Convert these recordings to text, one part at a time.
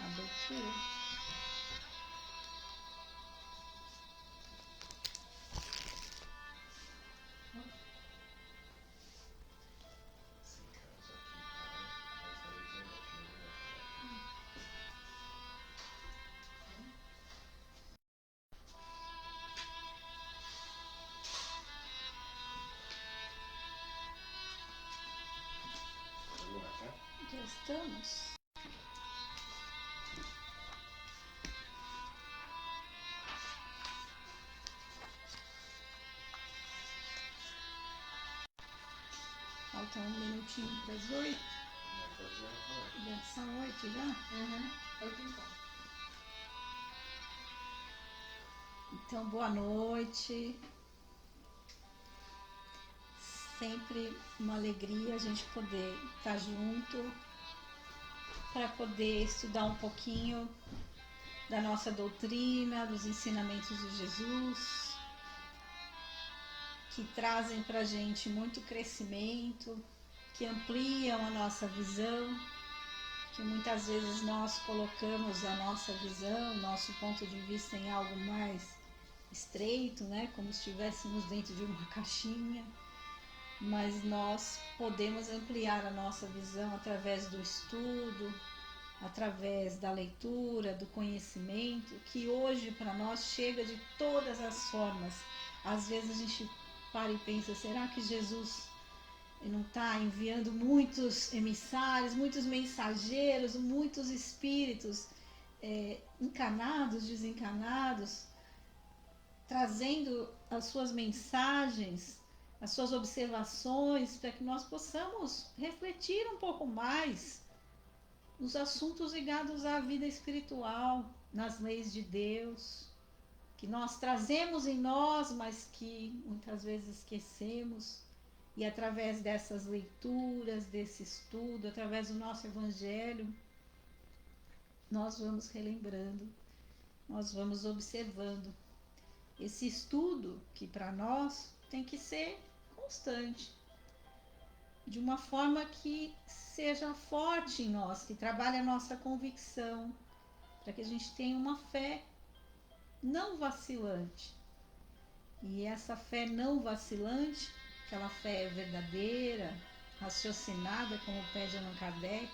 abertura. Já estamos. Falta um minutinho para as 8. Já são 8 já? Uhum. 8 então. Então, boa noite. Sempre uma alegria a gente poder estar junto para poder estudar um pouquinho da nossa doutrina, dos ensinamentos de Jesus, que trazem para a gente muito crescimento, que ampliam a nossa visão, que muitas vezes nós colocamos a nossa visão, nosso ponto de vista em algo mais estreito, né? Como se estivéssemos dentro de uma caixinha, mas nós podemos ampliar a nossa visão através do estudo, através da leitura, do conhecimento, que hoje para nós chega de todas as formas. Às vezes a gente para e pensa, será que Jesus não está enviando muitos emissários, muitos mensageiros, muitos espíritos encarnados, desencarnados, trazendo as suas mensagens, as suas observações, para que nós possamos refletir um pouco mais nos assuntos ligados à vida espiritual, nas leis de Deus, que nós trazemos em nós, mas que muitas vezes esquecemos. E através dessas leituras, desse estudo, através do nosso Evangelho, nós vamos relembrando, nós vamos observando. Esse estudo que para nós tem que ser constante, de uma forma que seja forte em nós, que trabalhe a nossa convicção, para que a gente tenha uma fé não vacilante. E essa fé não vacilante, aquela fé verdadeira, raciocinada, como pede Allan Kardec,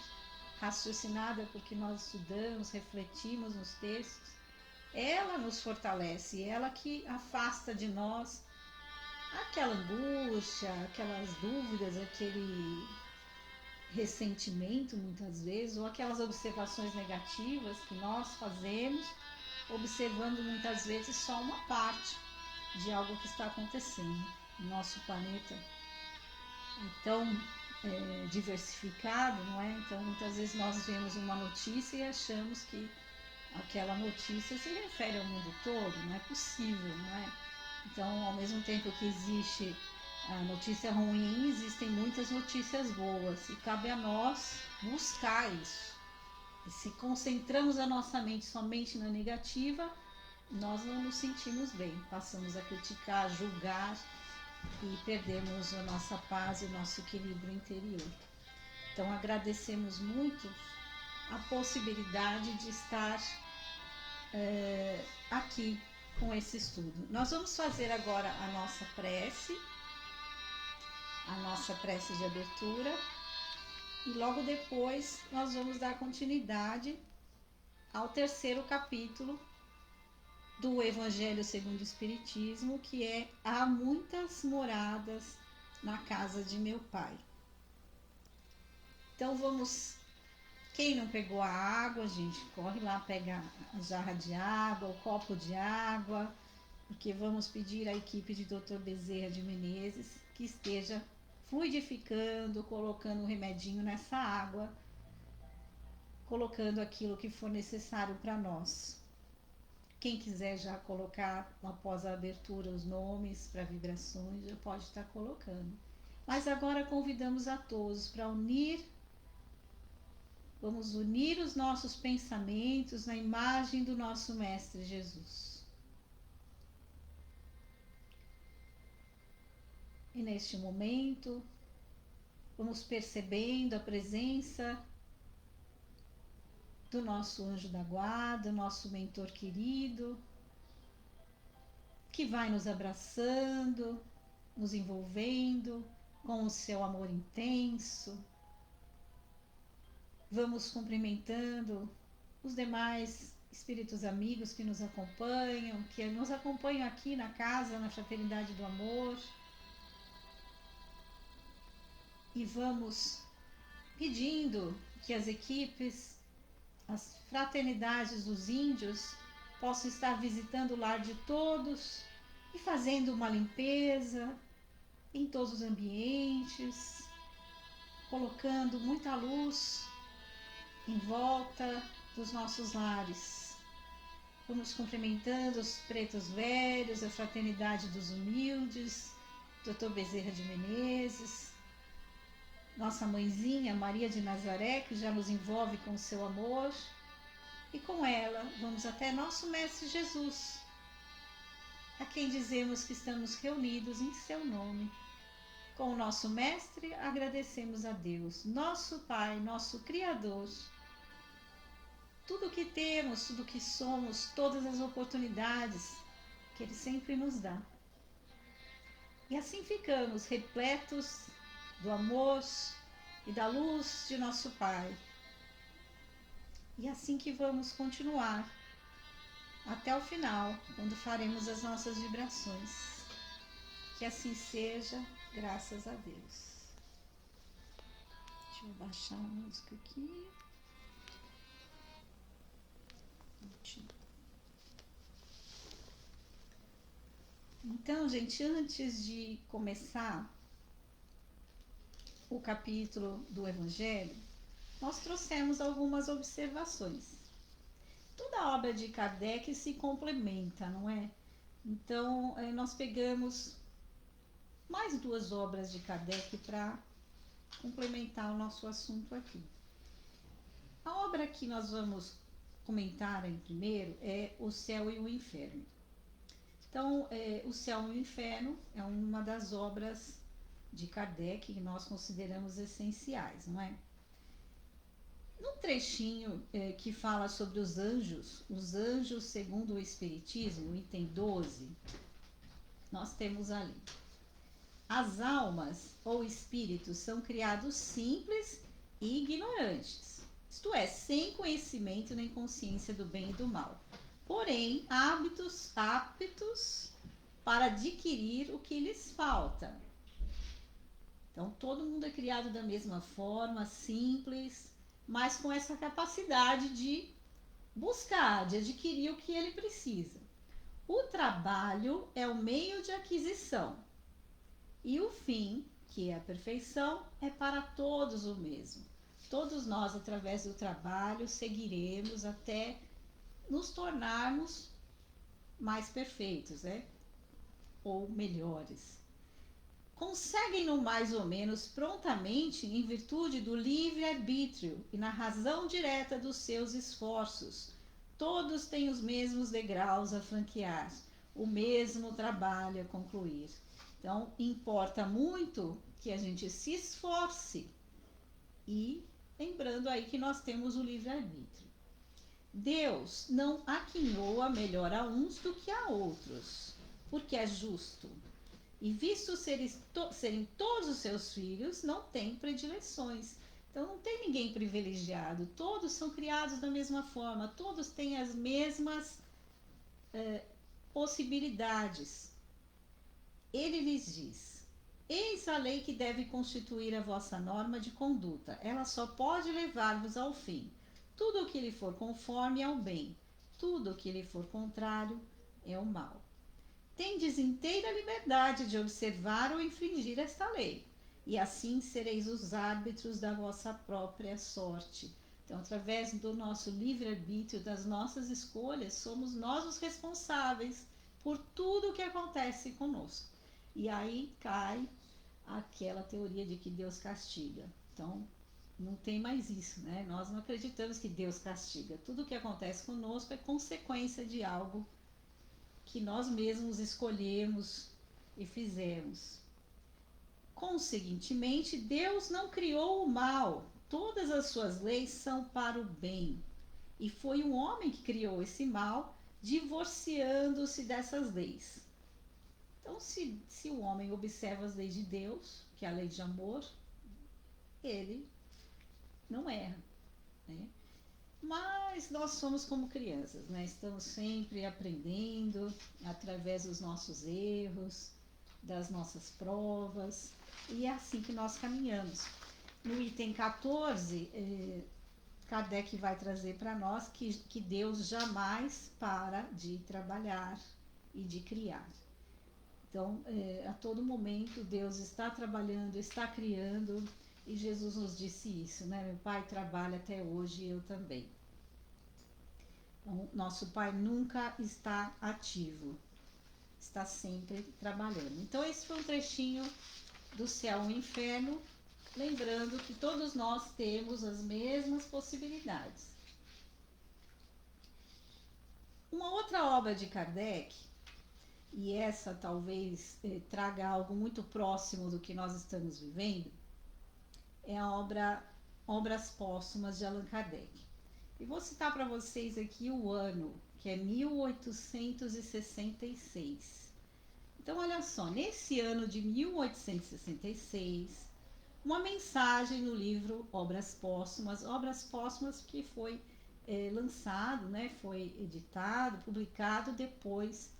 raciocinada porque nós estudamos, refletimos nos textos, ela nos fortalece, ela que afasta de nós aquela angústia, aquelas dúvidas, aquele ressentimento muitas vezes, ou aquelas observações negativas que nós fazemos, observando muitas vezes só uma parte de algo que está acontecendo no nosso planeta tão diversificado, não é? Então muitas vezes nós vemos uma notícia e achamos que aquela notícia se refere ao mundo todo, não é possível, não é? Então, ao mesmo tempo que existe a notícia ruim, existem muitas notícias boas e cabe a nós buscar isso. E se concentramos a nossa mente somente na negativa, nós não nos sentimos bem, passamos a criticar, a julgar e perdemos a nossa paz e o nosso equilíbrio interior. Então agradecemos muito a possibilidade de estar aqui com esse estudo. Nós vamos fazer agora a nossa prece de abertura, e logo depois nós vamos dar continuidade ao terceiro capítulo do Evangelho segundo o Espiritismo, que é Há muitas moradas na casa de meu Pai. Então vamos, quem não pegou a água, gente, corre lá, pega a jarra de água, o copo de água, porque vamos pedir à equipe de Dr. Bezerra de Menezes que esteja fluidificando, colocando um remedinho nessa água, colocando aquilo que for necessário para nós. Quem quiser já colocar, após a abertura, os nomes para vibrações, já pode estar colocando. Mas agora convidamos a todos para vamos unir os nossos pensamentos na imagem do nosso Mestre Jesus. E neste momento, vamos percebendo a presença do nosso anjo da guarda, nosso mentor querido, que vai nos abraçando, nos envolvendo com o seu amor intenso. Vamos cumprimentando os demais espíritos amigos que nos acompanham aqui na casa, na Fraternidade do Amor. E vamos pedindo que as equipes, as fraternidades dos índios possam estar visitando o lar de todos e fazendo uma limpeza em todos os ambientes, colocando muita luz em volta dos nossos lares. Vamos cumprimentando os pretos velhos, a Fraternidade dos Humildes, Dr. Bezerra de Menezes, nossa mãezinha Maria de Nazaré, que já nos envolve com o seu amor, e com ela vamos até nosso Mestre Jesus, a quem dizemos que estamos reunidos em seu nome. Com o nosso Mestre, agradecemos a Deus, nosso Pai, nosso Criador, tudo o que temos, tudo o que somos, todas as oportunidades que Ele sempre nos dá. E assim ficamos repletos do amor e da luz de nosso Pai. E assim que vamos continuar até o final, quando faremos as nossas vibrações. Que assim seja, graças a Deus. Deixa eu baixar a música aqui. Então, gente, antes de começar o capítulo do Evangelho, nós trouxemos algumas observações. Toda a obra de Kardec se complementa, não é? Então, nós pegamos mais 2 obras de Kardec para complementar o nosso assunto aqui. A obra que nós vamos comentar aí primeiro é O Céu e o Inferno. Então, O Céu e o Inferno é uma das obras de Kardec que nós consideramos essenciais, não é? Num trechinho que fala sobre os anjos segundo o Espiritismo, o item 12, nós temos ali: as almas ou espíritos são criados simples e ignorantes, isto é, sem conhecimento nem consciência do bem e do mal, porém aptos para adquirir o que lhes falta. Então, todo mundo é criado da mesma forma, simples, mas com essa capacidade de buscar, de adquirir o que ele precisa. O trabalho é o meio de aquisição e o fim, que é a perfeição, é para todos o mesmo. Todos nós, através do trabalho, seguiremos até nos tornarmos mais perfeitos, né? Ou melhores. Conseguem-no mais ou menos prontamente em virtude do livre-arbítrio e na razão direta dos seus esforços. Todos têm os mesmos degraus a franquear, o mesmo trabalho a concluir. Então, importa muito que a gente se esforce e lembrando aí que nós temos o livre-arbítrio. Deus não aquinhoa melhor a uns do que a outros, porque é justo. E visto serem todos os seus filhos, não tem predileções. Então não tem ninguém privilegiado. Todos são criados da mesma forma. Todos têm as mesmas possibilidades. Ele lhes diz: eis a lei que deve constituir a vossa norma de conduta. Ela só pode levar-vos ao fim. Tudo o que lhe for conforme é o bem. Tudo o que lhe for contrário é o mal. Tendes inteira liberdade de observar ou infringir esta lei, e assim sereis os árbitros da vossa própria sorte. Então, através do nosso livre-arbítrio, das nossas escolhas, somos nós os responsáveis por tudo o que acontece conosco. E aí cai aquela teoria de que Deus castiga. Então, não tem mais isso, né? Nós não acreditamos que Deus castiga. Tudo o que acontece conosco é consequência de algo que nós mesmos escolhemos e fizemos. Conseguintemente, Deus não criou o mal. Todas as suas leis são para o bem. E foi o homem que criou esse mal, divorciando-se dessas leis. Então, se o homem observa as leis de Deus, que é a lei de amor, ele não erra, né? Mas nós somos como crianças, né? Estamos sempre aprendendo através dos nossos erros, das nossas provas, e é assim que nós caminhamos. No item 14, Kardec vai trazer para nós que Deus jamais para de trabalhar e de criar. Então, a todo momento, Deus está trabalhando, está criando, e Jesus nos disse isso, né? Meu Pai trabalha até hoje e eu também. Então, nosso Pai nunca está ativo, está sempre trabalhando. Então, esse foi um trechinho do Céu e Inferno, lembrando que todos nós temos as mesmas possibilidades. Uma outra obra de Kardec, e essa talvez traga algo muito próximo do que nós estamos vivendo, é a obra Obras Póstumas de Allan Kardec. E vou citar para vocês aqui o ano, que é 1866. Então, olha só, nesse ano de 1866, uma mensagem no livro Obras Póstumas que foi lançado, né, foi editado, publicado depois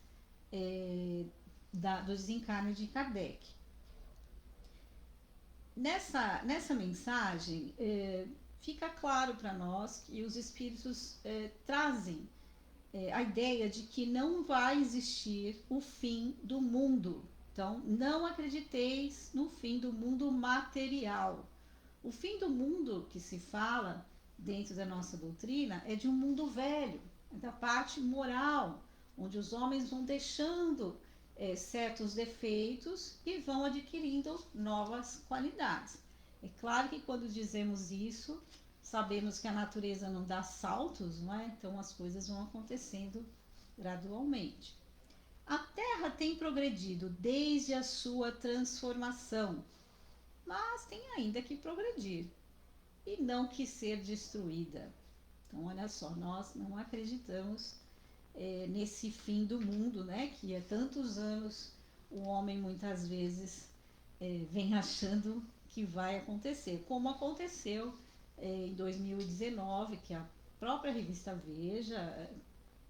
do desencarne de Kardec. Nessa mensagem, fica claro para nós que os espíritos trazem a ideia de que não vai existir o fim do mundo. Então, não acrediteis no fim do mundo material. O fim do mundo que se fala dentro da nossa doutrina é de um mundo velho, da parte moral, onde os homens vão deixando certos defeitos e vão adquirindo novas qualidades. É claro que quando dizemos isso, sabemos que a natureza não dá saltos, não é? Então as coisas vão acontecendo gradualmente. A Terra tem progredido desde a sua transformação, mas tem ainda que progredir e não que ser destruída. Então, olha só, nós não acreditamos nesse fim do mundo, né? Que há tantos anos o homem muitas vezes vem achando que vai acontecer, como aconteceu em 2019, que a própria revista Veja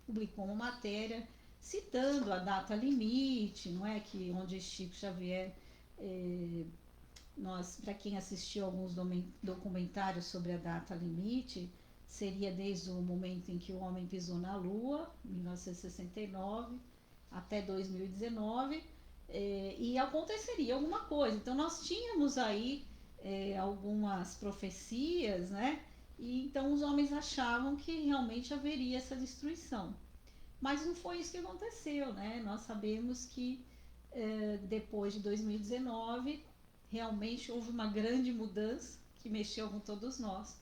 publicou uma matéria citando a data limite, não é? Que onde Chico Xavier, para quem assistiu alguns documentários sobre a data limite, seria desde o momento em que o homem pisou na Lua, 1969, até 2019, e aconteceria alguma coisa. Então nós tínhamos aí algumas profecias, né? E então os homens achavam que realmente haveria essa destruição. Mas não foi isso que aconteceu, né? Nós sabemos que depois de 2019, realmente houve uma grande mudança que mexeu com todos nós,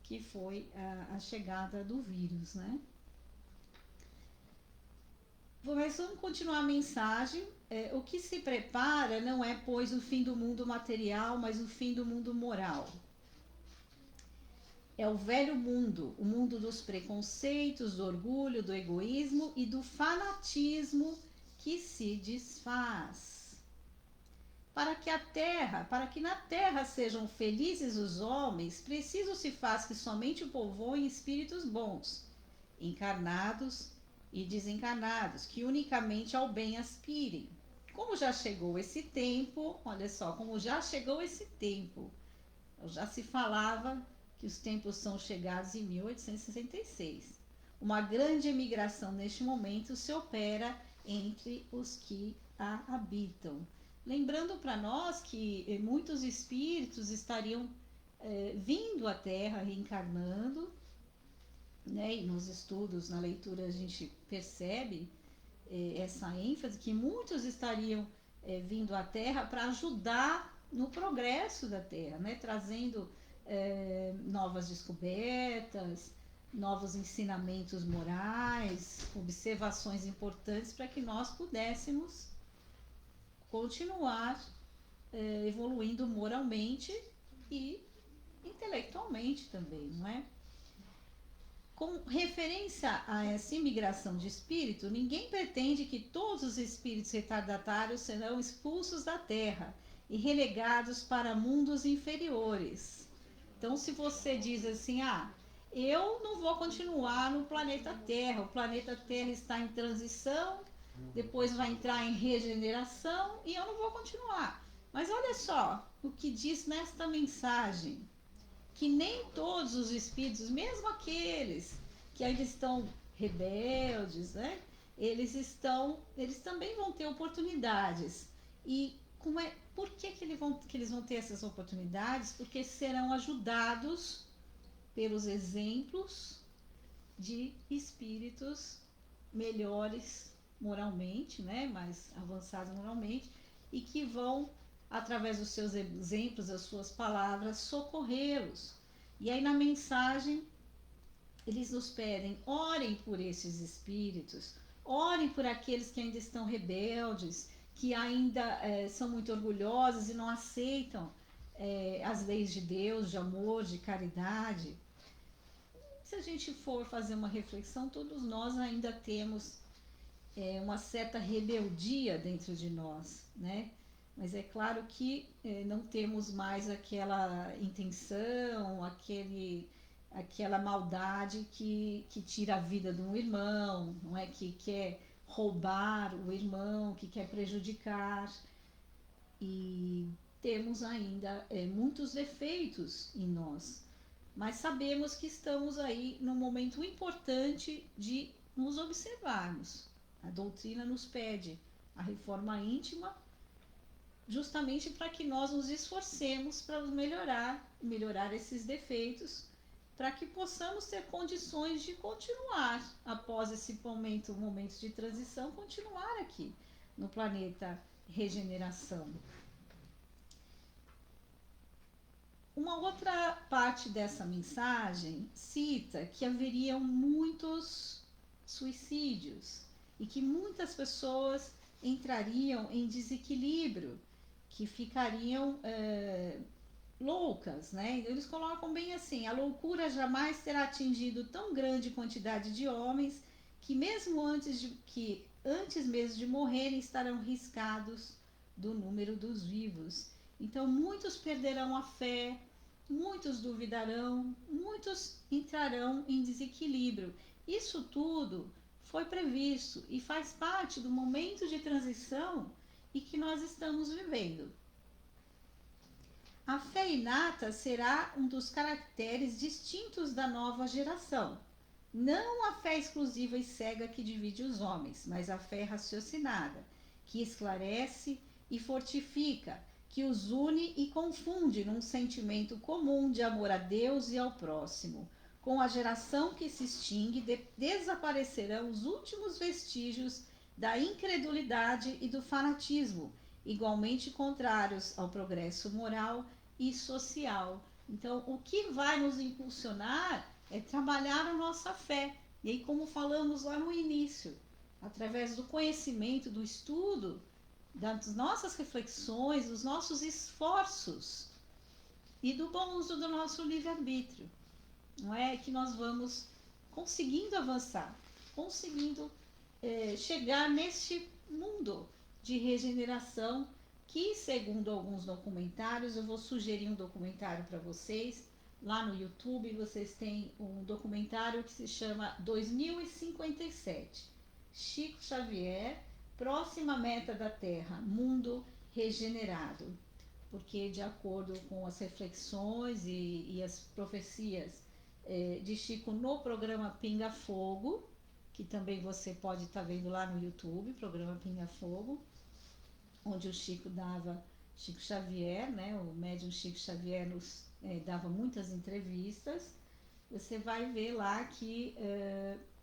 que foi a chegada do vírus, né? Mas vamos continuar a mensagem. O que se prepara não é, pois, o fim do mundo material, mas o fim do mundo moral. É o velho mundo, o mundo dos preconceitos, do orgulho, do egoísmo e do fanatismo que se desfaz. Para que na terra sejam felizes os homens, preciso se faz que somente o povoem espíritos bons, encarnados e desencarnados, que unicamente ao bem aspirem. Como já chegou esse tempo, olha só, já se falava que os tempos são chegados em 1866. Uma grande emigração neste momento se opera entre os que a habitam. Lembrando para nós que muitos espíritos estariam vindo à Terra, reencarnando, né? E nos estudos, na leitura, a gente percebe essa ênfase, que muitos estariam vindo à Terra para ajudar no progresso da Terra, né? Trazendo novas descobertas, novos ensinamentos morais, observações importantes para que nós pudéssemos continuar evoluindo moralmente e intelectualmente também, não é? com referência a essa imigração de espírito, ninguém pretende que todos os espíritos retardatários serão expulsos da Terra e relegados para mundos inferiores. Então, se você diz assim, eu não vou continuar no planeta Terra, o planeta Terra está em transição, depois vai entrar em regeneração e eu não vou continuar. Mas olha só o que diz nesta mensagem, que nem todos os espíritos, mesmo aqueles que ainda estão rebeldes, né? Eles também vão ter oportunidades. E por que eles vão ter essas oportunidades? Porque serão ajudados pelos exemplos de espíritos melhores moralmente, né? Mais avançados moralmente, e que vão, através dos seus exemplos, das suas palavras, socorrê-los. E aí na mensagem eles nos pedem, orem por esses espíritos, orem por aqueles que ainda estão rebeldes, que ainda são muito orgulhosos e não aceitam as leis de Deus, de amor, de caridade. Se a gente for fazer uma reflexão, todos nós ainda temos uma certa rebeldia dentro de nós, né? Mas é claro que não temos mais aquela intenção, aquela maldade que tira a vida de um irmão, não é? Que quer roubar o irmão, que quer prejudicar. E temos ainda muitos defeitos em nós, mas sabemos que estamos aí num momento importante de nos observarmos. A doutrina nos pede a reforma íntima, justamente para que nós nos esforcemos para melhorar esses defeitos, para que possamos ter condições de continuar após esse momento de transição, continuar aqui no planeta regeneração. Uma outra parte dessa mensagem cita que haveriam muitos suicídios e que muitas pessoas entrariam em desequilíbrio, que ficariam loucas, né? Eles colocam bem assim: a loucura jamais terá atingido tão grande quantidade de homens que mesmo antes mesmo de morrerem estarão riscados do número dos vivos. Então muitos perderão a fé, muitos duvidarão, muitos entrarão em desequilíbrio. Isso tudo foi previsto e faz parte do momento de transição e que nós estamos vivendo. A fé inata será um dos caracteres distintos da nova geração. Não a fé exclusiva e cega que divide os homens, mas a fé raciocinada, que esclarece e fortifica, que os une e confunde num sentimento comum de amor a Deus e ao próximo. Com a geração que se extingue, desaparecerão os últimos vestígios da incredulidade e do fanatismo, igualmente contrários ao progresso moral e social. Então, o que vai nos impulsionar é trabalhar a nossa fé. E aí, como falamos lá no início, através do conhecimento, do estudo, das nossas reflexões, dos nossos esforços e do bom uso do nosso livre-arbítrio, não é? Que nós vamos conseguindo avançar, conseguindo chegar neste mundo de regeneração que, segundo alguns documentários, eu vou sugerir um documentário para vocês. Lá no YouTube vocês têm um documentário que se chama 2057, Chico Xavier, Próxima Meta da Terra, Mundo Regenerado. Porque de acordo com as reflexões e as profecias de Chico no programa Pinga Fogo, que também você pode estar vendo lá no YouTube, programa Pinga Fogo, onde o Chico Xavier, né, o médium Chico Xavier nos dava muitas entrevistas. Você vai ver lá que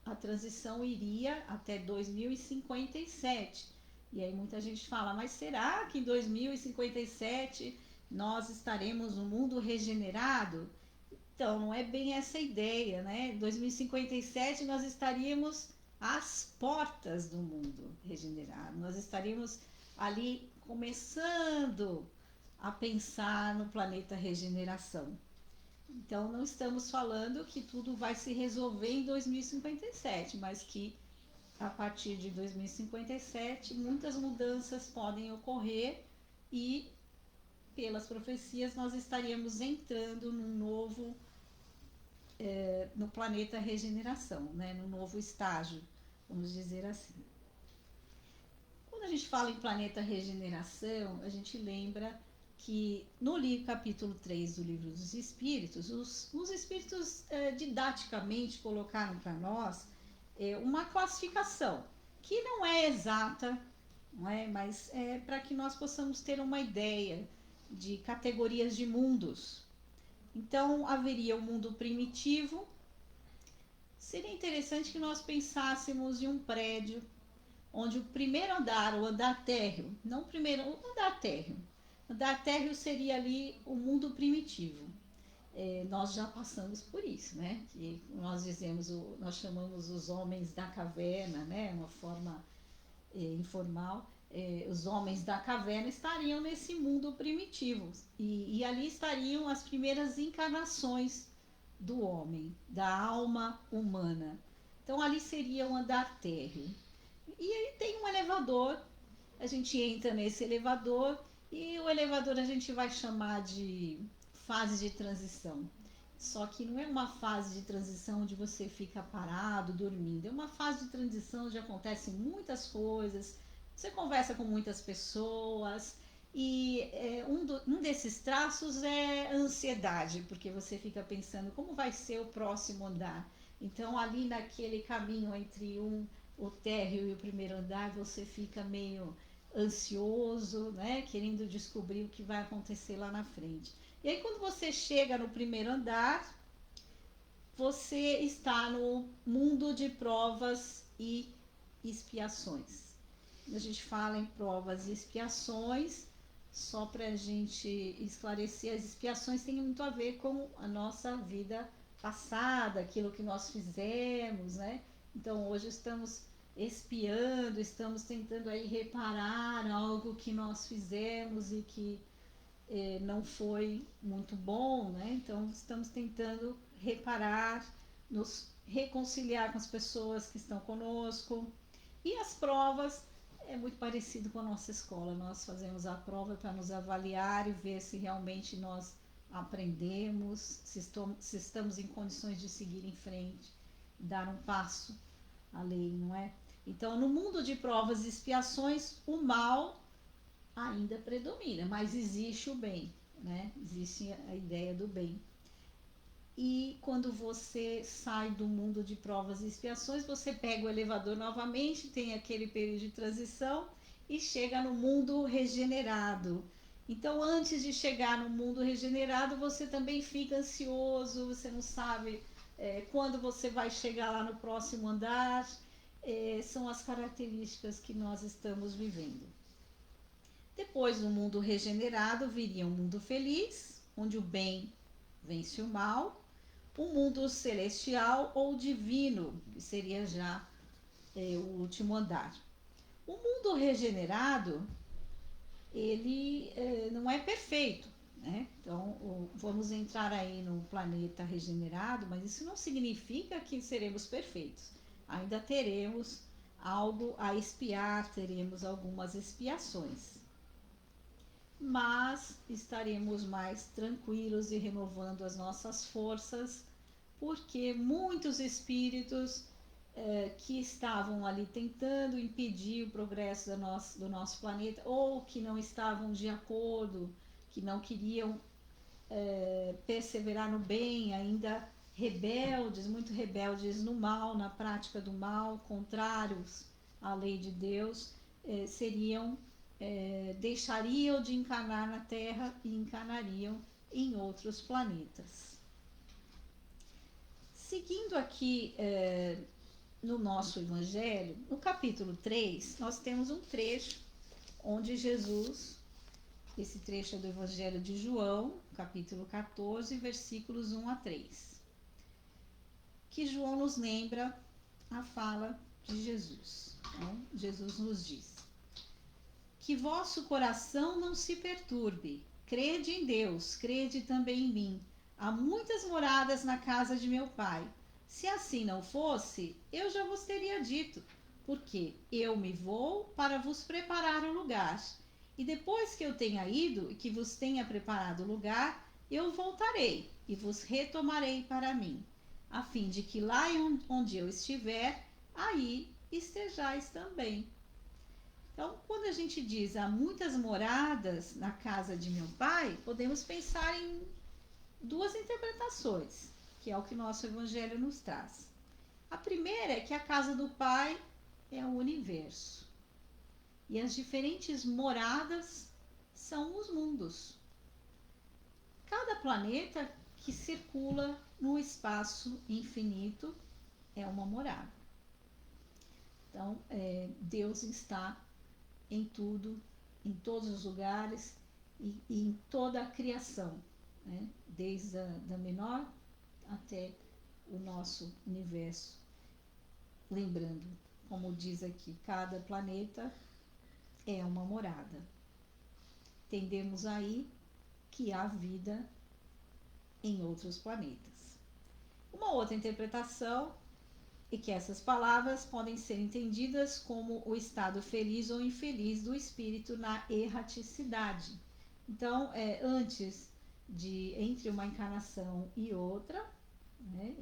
a transição iria até 2057. E aí muita gente fala, mas será que em 2057 nós estaremos no mundo regenerado? Então, não é bem essa a ideia, né? Em 2057 nós estaríamos às portas do mundo regenerado. Nós estaríamos ali começando a pensar no planeta regeneração. Então, não estamos falando que tudo vai se resolver em 2057, mas que a partir de 2057 muitas mudanças podem ocorrer e, pelas profecias, nós estaríamos entrando num novo, no planeta regeneração, né? No novo estágio, vamos dizer assim. Quando a gente fala em planeta regeneração, a gente lembra que no capítulo 3 do Livro dos Espíritos, os Espíritos didaticamente colocaram para nós uma classificação, que não é exata, não é? Mas é para que nós possamos ter uma ideia de categorias de mundos. Então, haveria o mundo primitivo. Seria interessante que nós pensássemos em um prédio onde o primeiro andar, o andar térreo, não o primeiro, o andar térreo. O andar térreo seria ali o mundo primitivo. Nós já passamos por isso, né? Que nós dizemos, nós chamamos os homens da caverna, né? Uma forma informal. Os homens da caverna estariam nesse mundo primitivo e ali estariam as primeiras encarnações do homem, da alma humana. Então ali seria o andar térreo. E aí tem um elevador, a gente entra nesse elevador e o elevador a gente vai chamar de fase de transição. Só que não é uma fase de transição onde você fica parado, dormindo. É uma fase de transição onde acontecem muitas coisas, você conversa com muitas pessoas e um desses traços é a ansiedade, porque você fica pensando como vai ser o próximo andar. Então ali naquele caminho entre o térreo e o primeiro andar, você fica meio ansioso, né? Querendo descobrir o que vai acontecer lá na frente. E aí quando você chega no primeiro andar, você está no mundo de provas e expiações. A gente fala em provas e expiações, só para a gente esclarecer, as expiações têm muito a ver com a nossa vida passada, aquilo que nós fizemos, né? Então hoje estamos expiando, estamos tentando aí reparar algo que nós fizemos e que não foi muito bom, né? Então estamos tentando reparar, nos reconciliar com as pessoas que estão conosco. E as provas é muito parecido com a nossa escola. Nós fazemos a prova para nos avaliar e ver se realmente nós aprendemos, se estamos em condições de seguir em frente, dar um passo além, não é? Então, no mundo de provas e expiações, o mal ainda predomina, mas existe o bem, né? Existe a ideia do bem. E quando você sai do mundo de provas e expiações, você pega o elevador novamente, tem aquele período de transição e chega no mundo regenerado. Então, antes de chegar no mundo regenerado, você também fica ansioso, você não sabe quando você vai chegar lá no próximo andar. São as características que nós estamos vivendo. Depois do mundo regenerado, viria um mundo feliz, onde o bem vence o mal, o mundo celestial ou divino, que seria já o último andar. O mundo regenerado, ele não é perfeito, né? Então, vamos entrar aí no planeta regenerado, mas isso não significa que seremos perfeitos. Ainda teremos algo a expiar, teremos algumas expiações. Mas estaremos mais tranquilos e renovando as nossas forças, porque muitos espíritos que estavam ali tentando impedir o progresso do nosso planeta, ou que não estavam de acordo, que não queriam perseverar no bem, ainda rebeldes, muito rebeldes no mal, na prática do mal, contrários à lei de Deus, deixariam de encarnar na Terra e encarnariam em outros planetas. Seguindo aqui no nosso Evangelho, no capítulo 3, nós temos um trecho onde Jesus, esse trecho é do Evangelho de João, capítulo 14, versículos 1 a 3, que João nos lembra a fala de Jesus. Então, Jesus nos diz: que vosso coração não se perturbe, crede em Deus, crede também em mim. há muitas moradas na casa de meu pai. Se assim não fosse, eu já vos teria dito, porque eu me vou para vos preparar o lugar. E depois que eu tenha ido e que vos tenha preparado o lugar, eu voltarei e vos retomarei para mim, a fim de que lá onde eu estiver, aí estejais também. Então, quando a gente diz há muitas moradas na casa de meu pai, podemos pensar em duas interpretações, que é o que nosso evangelho nos traz. A primeira é que a casa do pai é o universo e as diferentes moradas são os mundos. Cada planeta que circula no espaço infinito é uma morada. Então, Deus está em tudo, em todos os lugares e em toda a criação, né? Desde a menor até o nosso universo. Lembrando, como diz aqui, cada planeta é uma morada. Entendemos aí que há vida em outros planetas. Uma outra interpretação é que essas palavras podem ser entendidas como o estado feliz ou infeliz do espírito na erraticidade. Então, antes de, entre uma encarnação e outra, né,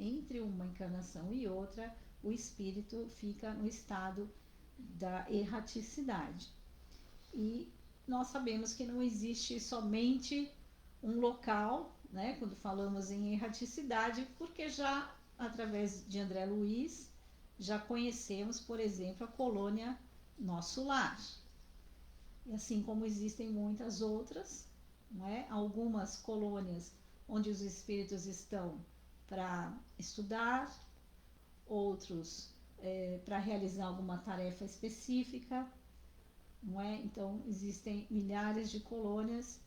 o espírito fica no estado da erraticidade. E nós sabemos que não existe somente um local, né, quando falamos em erraticidade, porque já através de André Luiz já conhecemos, por exemplo, a colônia Nosso Lar. E assim como existem muitas outras, não é? Algumas colônias onde os espíritos estão para estudar, outros para realizar alguma tarefa específica, não é? Então existem milhares de colônias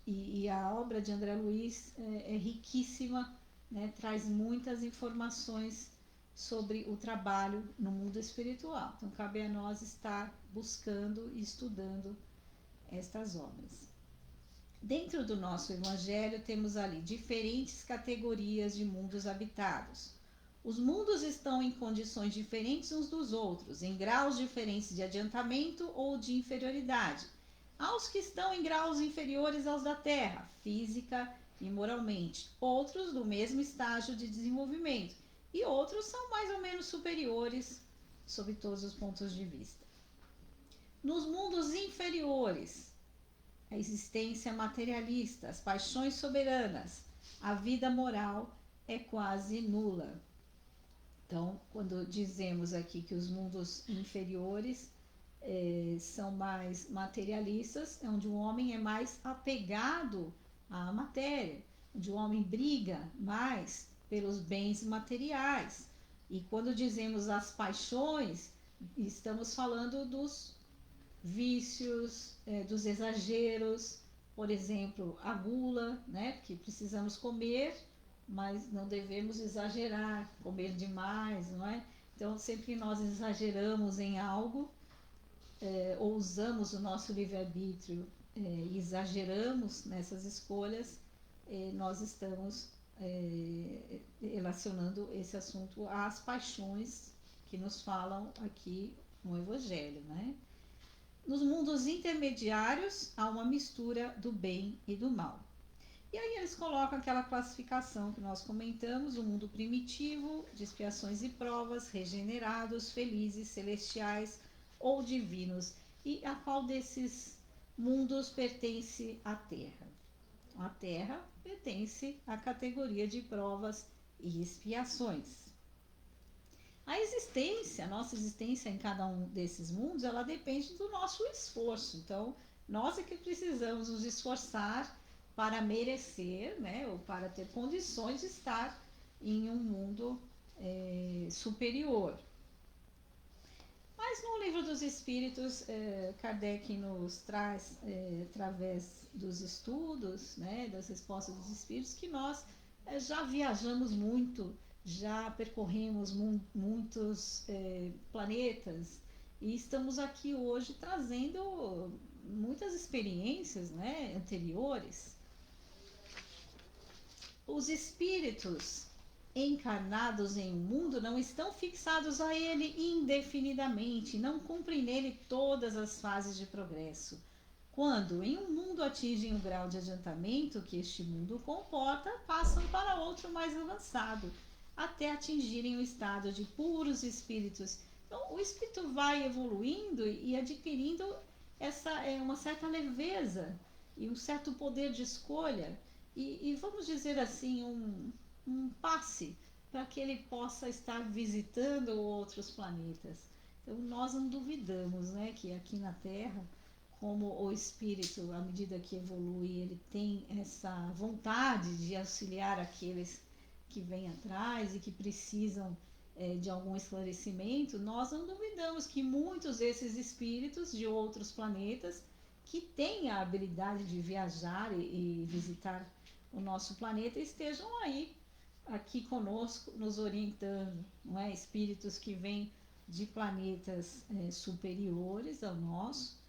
e a obra de André Luiz é riquíssima, né? Traz muitas informações sobre o trabalho no mundo espiritual. Então cabe a nós estar buscando e estudando estas obras. Dentro do nosso evangelho temos ali diferentes categorias de mundos habitados. Os mundos estão em condições diferentes uns dos outros, em graus diferentes de adiantamento ou de inferioridade. Há os que estão em graus inferiores aos da Terra, física e moralmente, outros do mesmo estágio de desenvolvimento, e outros são mais ou menos superiores sob todos os pontos de vista. Nos mundos inferiores, a existência materialista, as paixões soberanas, a vida moral é quase nula. Então, quando dizemos aqui que os mundos inferiores são mais materialistas, é onde o homem é mais apegado à matéria, onde o homem briga mais pelos bens materiais. E quando dizemos as paixões, estamos falando dos vícios, dos exageros, por exemplo, a gula, né? Que precisamos comer, mas não devemos exagerar, comer demais, não é? Então, sempre que nós exageramos em algo, ou usamos o nosso livre-arbítrio e exageramos nessas escolhas, nós estamos relacionando esse assunto às paixões que nos falam aqui no Evangelho, né? Nos mundos intermediários, há uma mistura do bem e do mal. E aí eles colocam aquela classificação que nós comentamos, o mundo primitivo, de expiações e provas, regenerados, felizes, celestiais ou divinos. E a qual desses mundos pertence à Terra? A Terra pertence à categoria de provas e expiações. A nossa existência em cada um desses mundos, ela depende do nosso esforço. Então, nós é que precisamos nos esforçar para merecer, né, ou para ter condições de estar em um mundo superior. Mas no Livro dos Espíritos, Kardec nos traz, através dos estudos, né, das respostas dos Espíritos, que nós já viajamos muito, já percorremos muitos planetas e estamos aqui hoje trazendo muitas experiências, né, anteriores. os espíritos encarnados em um mundo não estão fixados a ele indefinidamente, não cumprem nele todas as fases de progresso. Quando em um mundo atingem o grau de adiantamento que este mundo comporta, passam para outro mais avançado, até atingirem o estado de puros espíritos. Então, o espírito vai evoluindo e adquirindo uma certa leveza e um certo poder de escolha e vamos dizer assim, um passe para que ele possa estar visitando outros planetas. Então, nós não duvidamos, né, que aqui na Terra, como o espírito, à medida que evolui, ele tem essa vontade de auxiliar aqueles que vêm atrás e que precisam de algum esclarecimento, nós não duvidamos que muitos desses espíritos de outros planetas que têm a habilidade de viajar e visitar o nosso planeta estejam aí, aqui conosco, nos orientando, não é? Espíritos que vêm de planetas superiores ao nosso,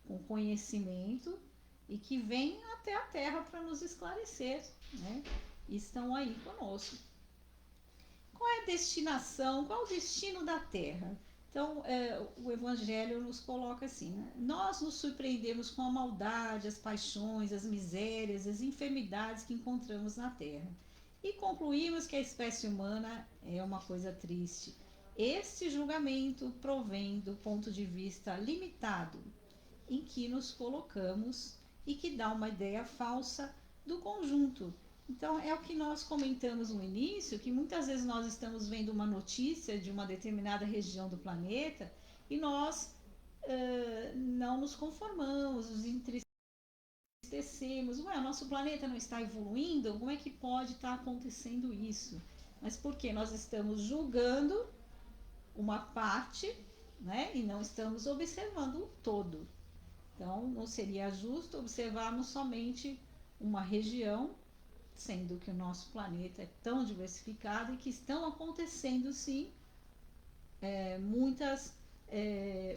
com conhecimento e que vêm até a Terra para nos esclarecer, né? E estão aí conosco. Qual é a destinação, qual é o destino da Terra? Então, o Evangelho nos coloca assim, né? Nós nos surpreendemos com a maldade, as paixões, as misérias, as enfermidades que encontramos na Terra. E concluímos que a espécie humana é uma coisa triste. Este julgamento provém do ponto de vista limitado em que nos colocamos e que dá uma ideia falsa do conjunto. Então, é o que nós comentamos no início, que muitas vezes nós estamos vendo uma notícia de uma determinada região do planeta e nós não nos conformamos, nos entristecemos. Ué, o nosso planeta não está evoluindo? Como é que pode estar acontecendo isso? Mas porque nós estamos julgando uma parte, né, e não estamos observando o todo. Então, não seria justo observarmos somente uma região, sendo que o nosso planeta é tão diversificado e que estão acontecendo, sim,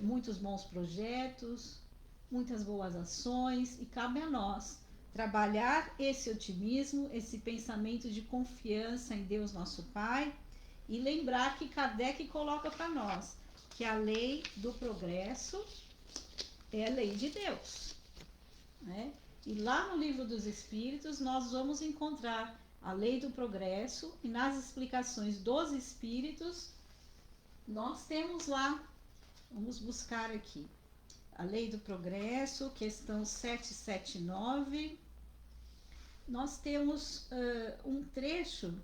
muitos bons projetos, muitas boas ações, e cabe a nós trabalhar esse otimismo, esse pensamento de confiança em Deus nosso Pai, e lembrar que Kardec coloca para nós que a lei do progresso é a lei de Deus, né? E lá no Livro dos Espíritos nós vamos encontrar a lei do progresso, e nas explicações dos Espíritos nós temos lá, vamos buscar aqui, a lei do progresso, questão 779, nós temos um trecho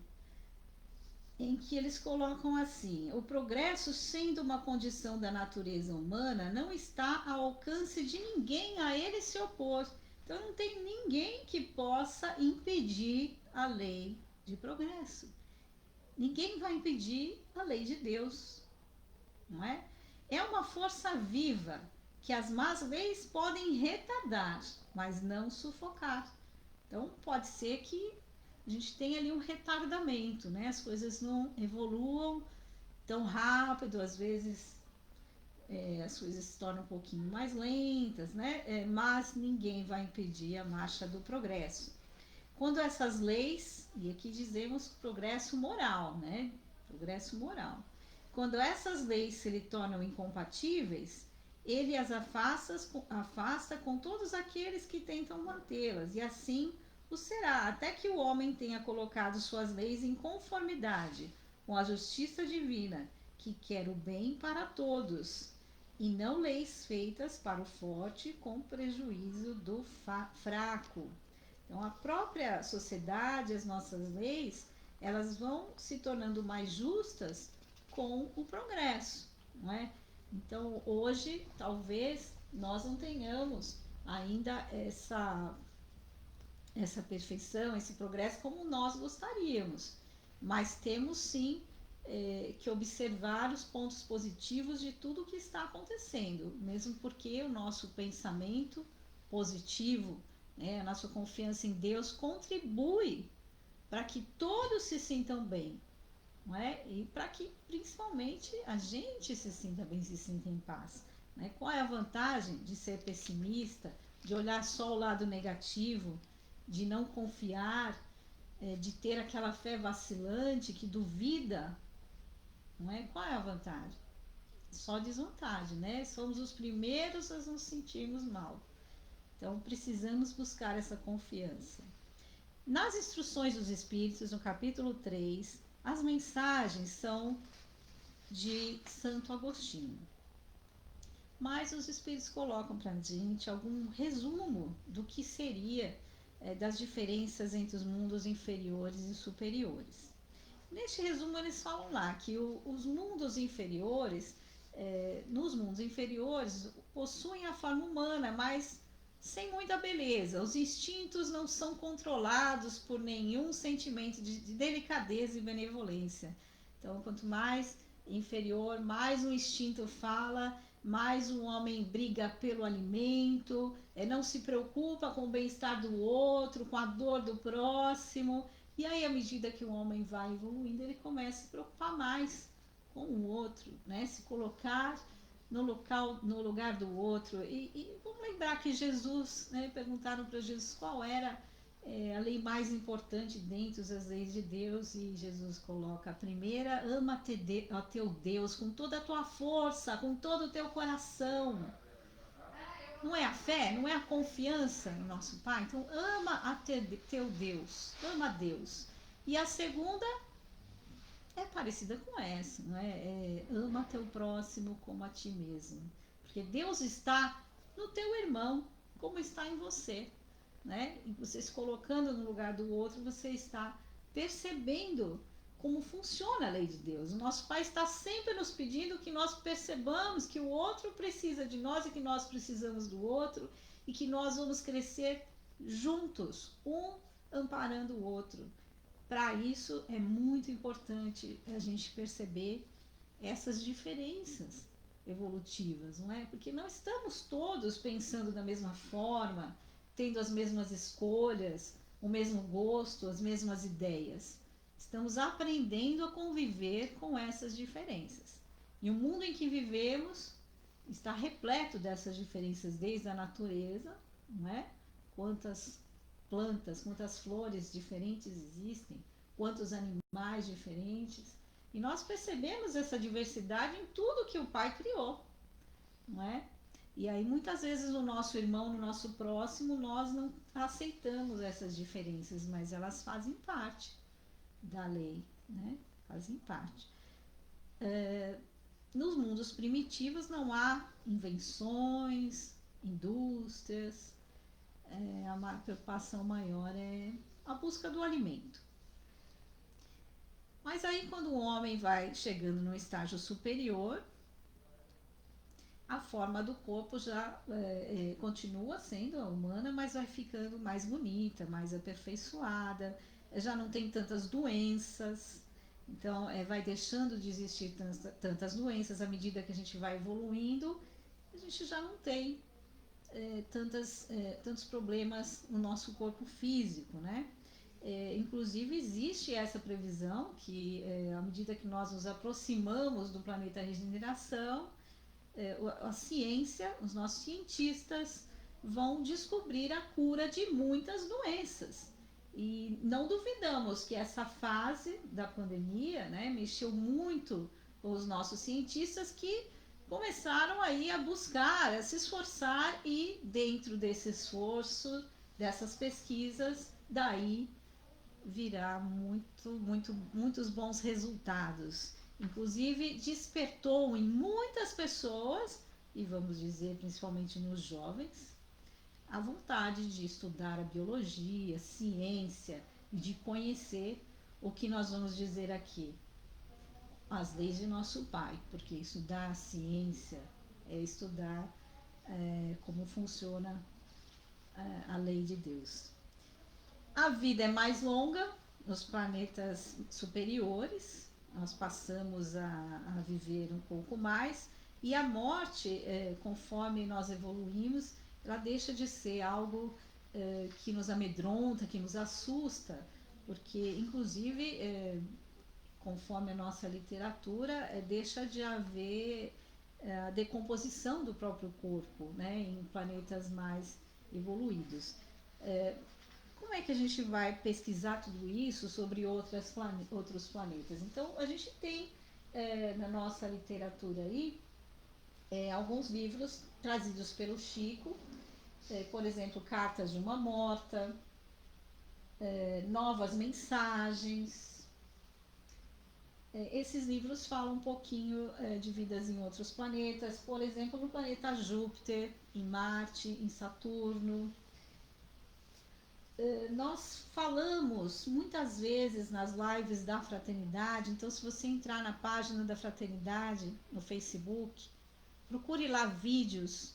em que eles colocam assim: o progresso, sendo uma condição da natureza humana, não está ao alcance de ninguém a ele se opor. Então não tem ninguém que possa impedir a lei de progresso. Ninguém vai impedir a lei de Deus, não é? É uma força viva que as más leis podem retardar, mas não sufocar. Então pode ser que a gente tem ali um retardamento, né? As coisas não evoluam tão rápido, às vezes as coisas se tornam um pouquinho mais lentas, né? Mas ninguém vai impedir a marcha do progresso. Quando essas leis, e aqui dizemos progresso moral, né? Progresso moral. Quando essas leis se lhe tornam incompatíveis, ele as afasta com todos aqueles que tentam mantê-las, e assim o será, até que o homem tenha colocado suas leis em conformidade com a justiça divina, que quer o bem para todos, e não leis feitas para o forte com prejuízo do fraco. Então, a própria sociedade, as nossas leis, elas vão se tornando mais justas com o progresso, não é? Então, hoje, talvez nós não tenhamos ainda essa perfeição, esse progresso como nós gostaríamos, mas temos sim que observar os pontos positivos de tudo o que está acontecendo, mesmo porque o nosso pensamento positivo, né, a nossa confiança em Deus contribui para que todos se sintam bem, não é? E para que principalmente a gente se sinta bem, se sinta em paz, né? Qual é a vantagem de ser pessimista, de olhar só o lado negativo, de não confiar de ter aquela fé vacilante que duvida, não é? Qual é a vantagem? Só desvantagem, né? Somos os primeiros a nos sentirmos mal. Então precisamos buscar essa confiança. Nas instruções dos Espíritos, no capítulo 3, as mensagens são de Santo Agostinho. Mas os Espíritos colocam para a gente algum resumo do que seria das diferenças entre os mundos inferiores e superiores. Neste resumo eles falam lá que os mundos inferiores, nos mundos inferiores, possuem a forma humana, mas sem muita beleza. Os instintos não são controlados por nenhum sentimento de delicadeza e benevolência. Então, quanto mais inferior, mais o instinto fala, mais o homem briga pelo alimento, não se preocupa com o bem-estar do outro, com a dor do próximo. E aí, à medida que o homem vai evoluindo, ele começa a se preocupar mais com o outro, né? Se colocar no lugar do outro. E vamos lembrar que Jesus, né, perguntaram para Jesus qual era a lei mais importante dentre as leis de Deus, e Jesus coloca a primeira: ama a teu Deus com toda a tua força, com todo o teu coração. Não é a fé, não é a confiança no nosso Pai? Então ama a teu Deus, ama a Deus. E a segunda é parecida com essa, não é? Ama teu próximo como a ti mesmo. Porque Deus está no teu irmão, como está em você, né? E você se colocando no lugar do outro, você está percebendo como funciona a lei de Deus. O nosso Pai está sempre nos pedindo que nós percebamos que o outro precisa de nós e que nós precisamos do outro, e que nós vamos crescer juntos, um amparando o outro. Para isso é muito importante a gente perceber essas diferenças evolutivas, não é? Porque não estamos todos pensando da mesma forma, tendo as mesmas escolhas, o mesmo gosto, as mesmas ideias. Estamos aprendendo a conviver com essas diferenças. E o mundo em que vivemos está repleto dessas diferenças, desde a natureza, não é? Quantas plantas, quantas flores diferentes existem, quantos animais diferentes. E nós percebemos essa diversidade em tudo que o Pai criou, não é? E aí muitas vezes no nosso irmão, no nosso próximo, nós não aceitamos essas diferenças, mas elas fazem parte da lei, né? Fazem parte. Nos mundos primitivos não há invenções, indústrias, a preocupação maior é a busca do alimento. Mas aí quando o homem vai chegando no estágio superior, a forma do corpo já continua sendo a humana, mas vai ficando mais bonita, mais aperfeiçoada, já não tem tantas doenças, então vai deixando de existir tantas doenças. À medida que a gente vai evoluindo, a gente já não tem tantos problemas no nosso corpo físico, né? Inclusive existe essa previsão que à medida que nós nos aproximamos do planeta regeneração, a ciência, os nossos cientistas vão descobrir a cura de muitas doenças. E não duvidamos que essa fase da pandemia, né, mexeu muito com os nossos cientistas, que começaram aí a buscar, a se esforçar, e dentro desse esforço, dessas pesquisas, daí virá muitos bons resultados. Inclusive despertou em muitas pessoas, e vamos dizer principalmente nos jovens, a vontade de estudar a biologia, a ciência, e de conhecer o que nós vamos dizer aqui, as leis de nosso Pai, porque estudar a ciência é estudar como funciona a lei de Deus. A vida é mais longa nos planetas superiores, nós passamos a viver um pouco mais, e a morte, conforme nós evoluímos, ela deixa de ser algo que nos amedronta, que nos assusta, porque inclusive conforme a nossa literatura, deixa de haver a decomposição do próprio corpo, né, em planetas mais evoluídos. como é que a gente vai pesquisar tudo isso sobre outros planetas? Então, a gente tem na nossa literatura aí alguns livros trazidos pelo Chico, por exemplo, Cartas de uma Morta, Novas Mensagens. Esses livros falam um pouquinho de vidas em outros planetas, por exemplo, no planeta Júpiter, em Marte, em Saturno. Nós falamos muitas vezes nas lives da Fraternidade, então se você entrar na página da Fraternidade no Facebook, procure lá vídeos.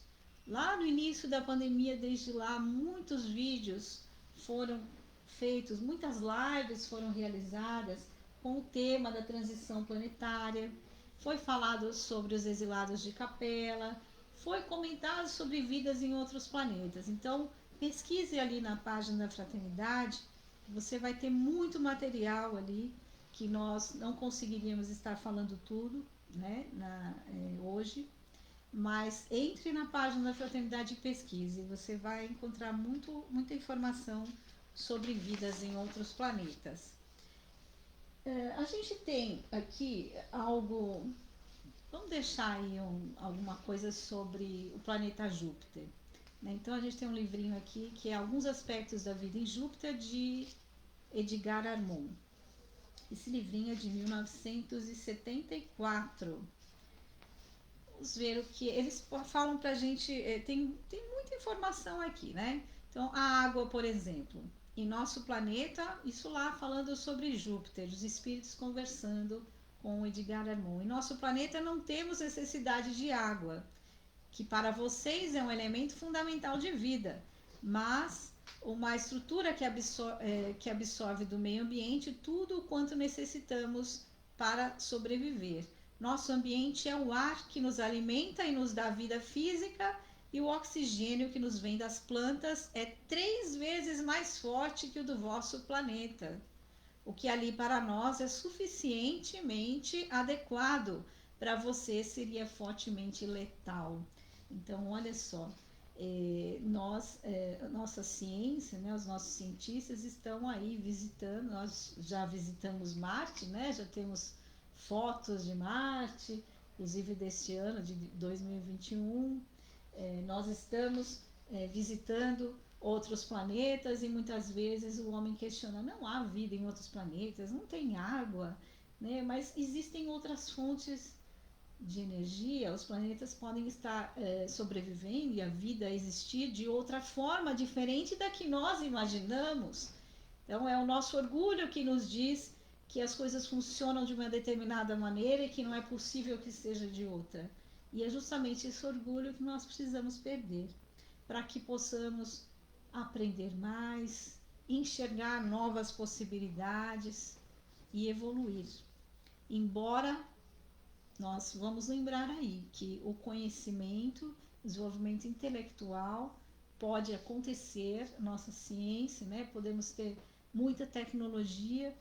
Lá no início da pandemia, desde lá, muitos vídeos foram feitos, muitas lives foram realizadas com o tema da transição planetária. Foi falado sobre os exilados de Capela, foi comentado sobre vidas em outros planetas. Então, pesquise ali na página da Fraternidade, você vai ter muito material ali que nós não conseguiríamos estar falando tudo, né, hoje. Mas entre na página da Fraternidade e pesquise, você vai encontrar muita informação sobre vidas em outros planetas. A gente tem aqui algo, vamos deixar aí alguma coisa sobre o planeta Júpiter. Então a gente tem um livrinho aqui que é Alguns Aspectos da Vida em Júpiter, de Edgar Armon. Esse livrinho é de 1974. Vamos ver o que eles falam pra gente. Tem muita informação aqui, né? Então, a água, por exemplo, em nosso planeta, isso lá falando sobre Júpiter, os espíritos conversando com o Edgar Armon. Em nosso planeta não temos necessidade de água, que para vocês é um elemento fundamental de vida, mas uma estrutura que absorve do meio ambiente tudo quanto necessitamos para sobreviver. Nosso ambiente é o ar que nos alimenta e nos dá vida física, e o oxigênio que nos vem das plantas é 3 vezes mais forte que o do vosso planeta. O que ali para nós é suficientemente adequado, para você seria fortemente letal. Então, olha só, nossa ciência, né, os nossos cientistas estão aí visitando, nós já visitamos Marte, né, já temos fotos de Marte, inclusive deste ano, de 2021. Nós estamos visitando outros planetas e muitas vezes o homem questiona, não há vida em outros planetas, não tem água, né? Mas existem outras fontes de energia, os planetas podem estar sobrevivendo e a vida existir de outra forma, diferente da que nós imaginamos. Então é o nosso orgulho que nos diz que as coisas funcionam de uma determinada maneira e que não é possível que seja de outra. E é justamente esse orgulho que nós precisamos perder, para que possamos aprender mais, enxergar novas possibilidades e evoluir. Embora nós vamos lembrar aí que o conhecimento, desenvolvimento intelectual pode acontecer, nossa ciência, né? Podemos ter muita tecnologia,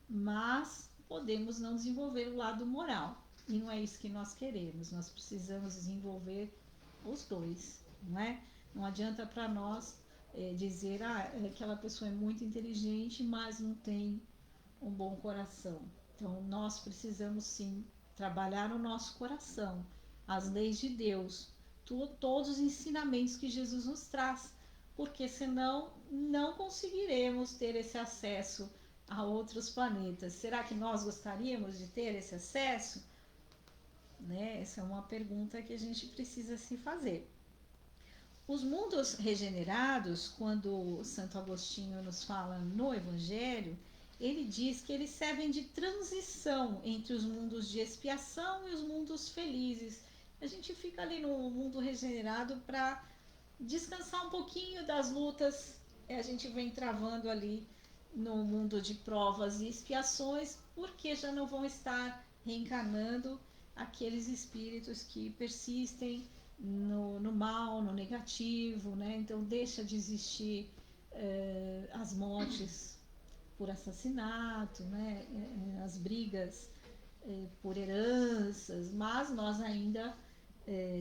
mas podemos não desenvolver o lado moral. E não é isso que nós queremos. Nós precisamos desenvolver os dois, não é? Não adianta para nós dizer, aquela pessoa é muito inteligente, mas não tem um bom coração. Então, nós precisamos sim trabalhar o nosso coração, as leis de Deus, todos os ensinamentos que Jesus nos traz, porque senão não conseguiremos ter esse acesso a outros planetas. Será que nós gostaríamos de ter esse acesso? Né? Essa é uma pergunta que a gente precisa se fazer. Os mundos regenerados, quando Santo Agostinho nos fala no Evangelho, ele diz que eles servem de transição entre os mundos de expiação e os mundos felizes. A gente fica ali no mundo regenerado para descansar um pouquinho das lutas que a gente vem travando ali no mundo de provas e expiações, porque já não vão estar reencarnando aqueles espíritos que persistem no mal, no negativo, né? Então deixa de existir as mortes por assassinato, né? As brigas por heranças, mas nós ainda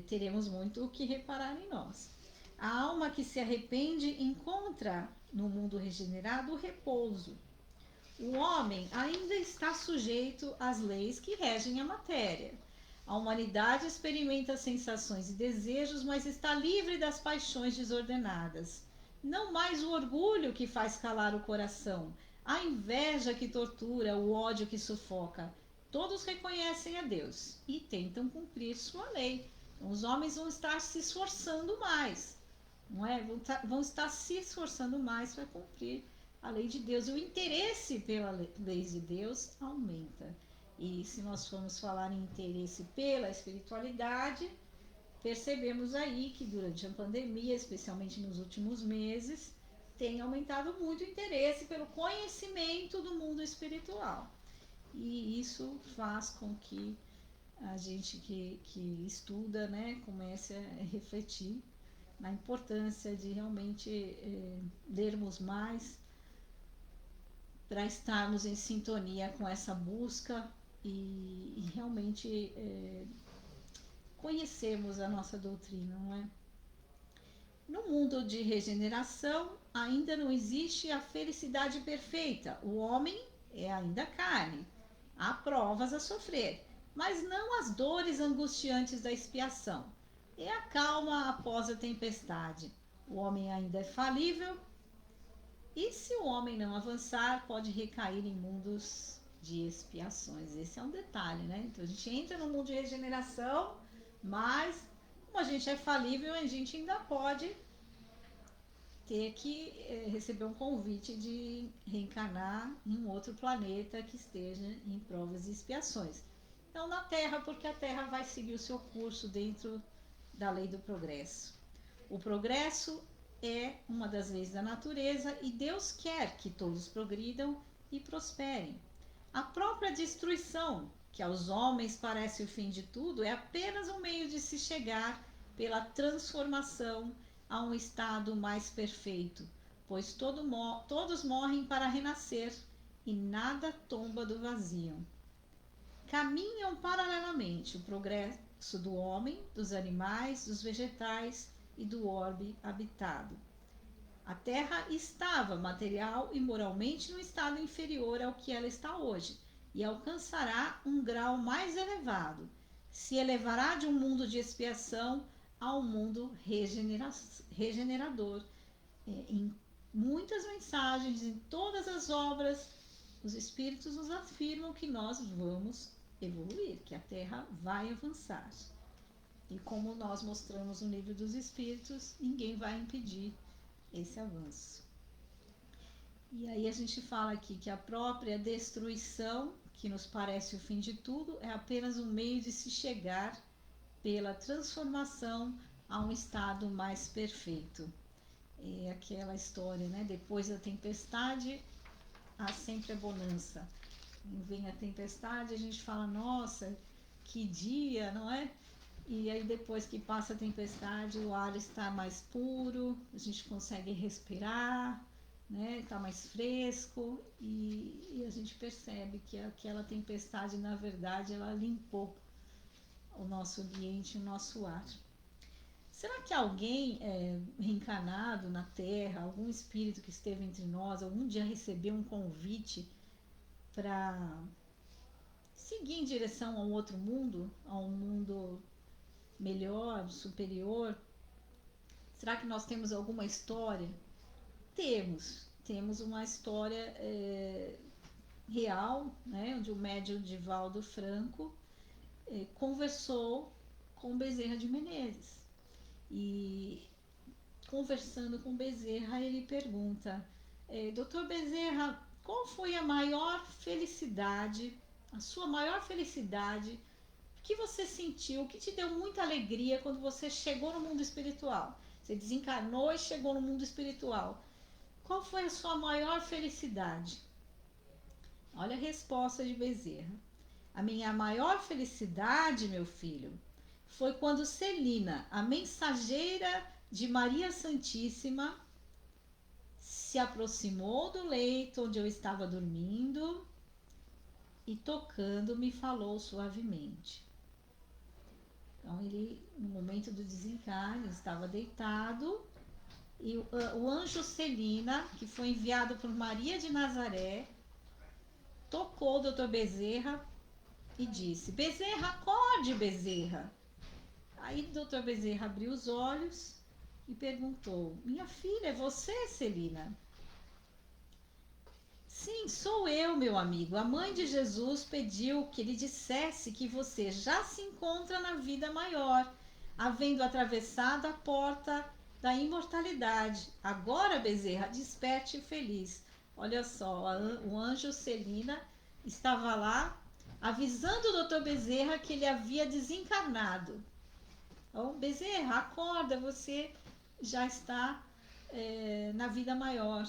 teremos muito o que reparar em nós. A alma que se arrepende encontra no mundo regenerado, o repouso. O homem ainda está sujeito às leis que regem a matéria. A humanidade experimenta sensações e desejos, mas está livre das paixões desordenadas. Não mais o orgulho que faz calar o coração, a inveja que tortura, o ódio que sufoca. Todos reconhecem a Deus e tentam cumprir sua lei. Então, os homens vão estar se esforçando mais, não é? Vão estar se esforçando mais para cumprir a lei de Deus. E o interesse pela lei de Deus aumenta. E se nós formos falar em interesse pela espiritualidade, percebemos aí que durante a pandemia, especialmente nos últimos meses, tem aumentado muito o interesse pelo conhecimento do mundo espiritual. E isso faz com que a gente que estuda, né, comece a refletir na importância de realmente lermos mais para estarmos em sintonia com essa busca e realmente conhecermos a nossa doutrina, não é? No mundo de regeneração, ainda não existe a felicidade perfeita. O homem é ainda carne. Há provas a sofrer, mas não as dores angustiantes da expiação. É a calma após a tempestade. O homem ainda é falível, e se o homem não avançar, pode recair em mundos de expiações. Esse é um detalhe, né? Então a gente entra no mundo de regeneração, mas como a gente é falível, a gente ainda pode ter que receber um convite de reencarnar em um outro planeta que esteja em provas e expiações. Não na Terra, porque a Terra vai seguir o seu curso dentro da lei do progresso. O progresso é uma das leis da natureza e Deus quer que todos progridam e prosperem. A própria destruição, que aos homens parece o fim de tudo, é apenas um meio de se chegar pela transformação a um estado mais perfeito, pois todos morrem para renascer e nada tomba do vazio. Caminham paralelamente o progresso do homem, dos animais, dos vegetais e do orbe habitado. A Terra estava material e moralmente no estado inferior ao que ela está hoje e alcançará um grau mais elevado. Se elevará de um mundo de expiação a um mundo regenerador. Em muitas mensagens, em todas as obras, os Espíritos nos afirmam que nós vamos evoluir, que a Terra vai avançar. E como nós mostramos no Livro dos Espíritos, ninguém vai impedir esse avanço. E aí a gente fala aqui que a própria destruição, que nos parece o fim de tudo, é apenas um meio de se chegar pela transformação a um estado mais perfeito. É aquela história, né? Depois da tempestade, há sempre a bonança. Vem a tempestade, a gente fala, nossa, que dia, não é? E aí depois que passa a tempestade, o ar está mais puro, a gente consegue respirar, né? Está mais fresco e a gente percebe que aquela tempestade, na verdade, ela limpou o nosso ambiente, o nosso ar. Será que alguém reencarnado na Terra, algum espírito que esteve entre nós, algum dia recebeu um convite para seguir em direção a um outro mundo, a um mundo melhor, superior? Será que nós temos alguma história? Temos uma história real, né, onde o médium Divaldo Franco conversou com Bezerra de Menezes. E conversando com Bezerra, ele pergunta: Doutor Bezerra, qual foi a maior felicidade, a sua maior felicidade, que você sentiu, que te deu muita alegria quando você chegou no mundo espiritual? Você desencarnou e chegou no mundo espiritual. Qual foi a sua maior felicidade? Olha a resposta de Bezerra. A minha maior felicidade, meu filho, foi quando Celina, a mensageira de Maria Santíssima, se aproximou do leito onde eu estava dormindo e, tocando, me falou suavemente. Então ele, no momento do desencarne, estava deitado E o anjo Celina, que foi enviado por Maria de Nazaré, tocou o doutor Bezerra e disse: Bezerra, acorde, Bezerra. Aí o doutor Bezerra abriu os olhos e perguntou: Minha filha, é você, Celina? Sim, sou eu, meu amigo. A mãe de Jesus pediu que lhe dissesse que você já se encontra na vida maior, havendo atravessado a porta da imortalidade. Agora, Bezerra, desperte feliz. Olha só, o anjo Celina estava lá avisando o doutor Bezerra que ele havia desencarnado. Então, Bezerra, acorda, você já está na vida maior.